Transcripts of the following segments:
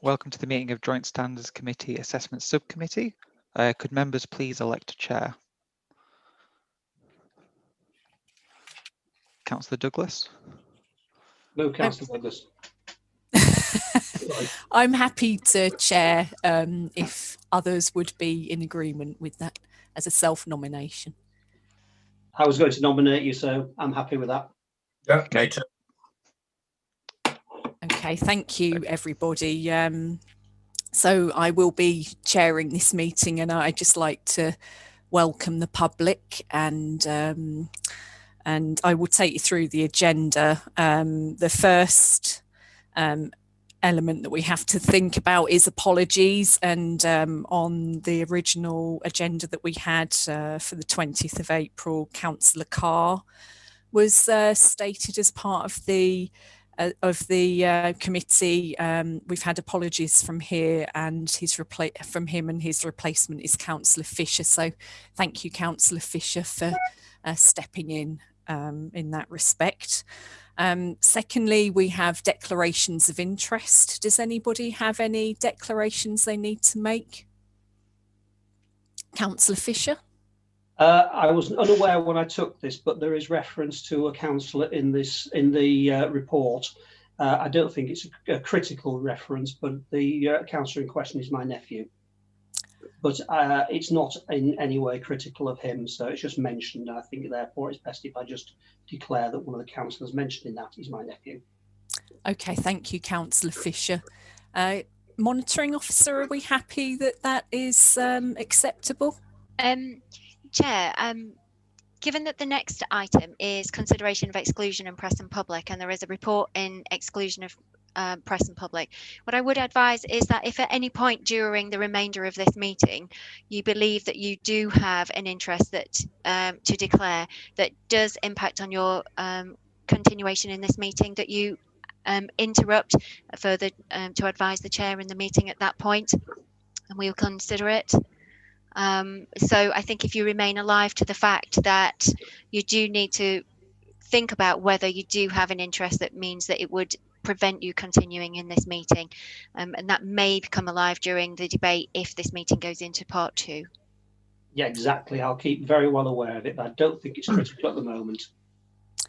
Welcome to the meeting of Joint Standards Committee Assessment Subcommittee. Could members please elect a chair? Councillor Douglas. No, Councillor Douglas. I'm happy to chair if others would be in agreement with that as a self-nomination. I was going to nominate you, so I'm happy with that. Yeah, me too. Okay, thank you, everybody. So I will be chairing this meeting, and I'd just like to welcome the public, and I will take you through the agenda. The first element that we have to think about is apologies, and on the original agenda that we had for the 20th of April, Councillor Carr was stated as part of the committee. We've had apologies from here, and from him, and his replacement is Councillor Fisher. So thank you, Councillor Fisher, for stepping in that respect. Secondly, we have declarations of interest. Does anybody have any declarations they need to make? Councillor Fisher? I was unaware when I took this, but there is reference to a councillor in the report. I don't think it's a critical reference, but the councillor in question is my nephew. But it's not in any way critical of him, so it's just mentioned. I think therefore it's best if I just declare that one of the councillors mentioned in that is my nephew. Okay, thank you, Councillor Fisher. Monitoring officer, are we happy that that is acceptable? Chair, given that the next item is consideration of exclusion in press and public, and there is a report in exclusion of press and public, what I would advise is that if at any point during the remainder of this meeting you believe that you do have an interest that to declare that does impact on your continuation in this meeting, that you interrupt further to advise the chair in the meeting at that point, and we'll consider it. So I think if you remain alive to the fact that you do need to think about whether you do have an interest that means that it would prevent you continuing in this meeting, and that may become alive during the debate if this meeting goes into part 2. Yeah, exactly. I'll keep very well aware of it, but I don't think it's critical at the moment.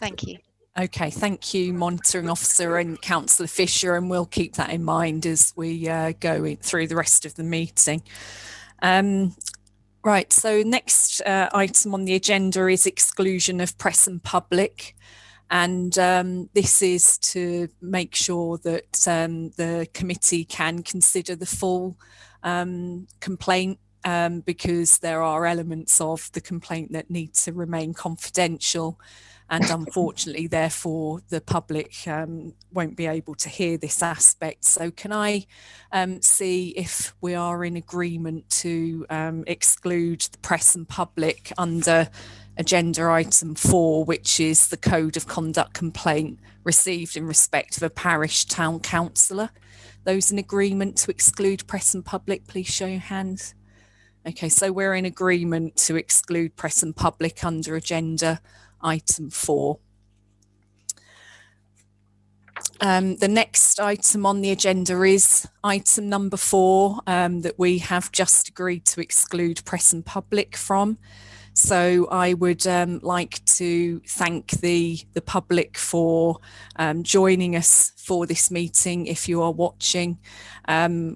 Thank you. Okay, thank you, Monitoring Officer and Councillor Fisher, and we'll keep that in mind as we go through the rest of the meeting. Right, so next item on the agenda is exclusion of press and public, and this is to make sure that the committee can consider the full complaint, because there are elements of the complaint that need to remain confidential, and unfortunately therefore the public won't be able to hear this aspect. So can I see if we are in agreement to exclude the press and public under agenda item 4, which is the Code of Conduct complaint received in respect of a parish town councillor? Those in agreement to exclude press and public, please show your hands. Okay, so we're in agreement to exclude press and public under agenda item 4. The next item on the agenda is item number 4, that we have just agreed to exclude press and public from. So I would like to thank the public for joining us for this meeting. If you are watching,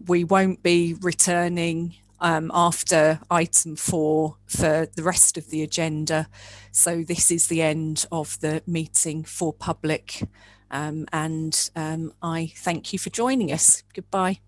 we won't be returning after item 4 for the rest of the agenda. So this is the end of the meeting for public, and I thank you for joining us. Goodbye.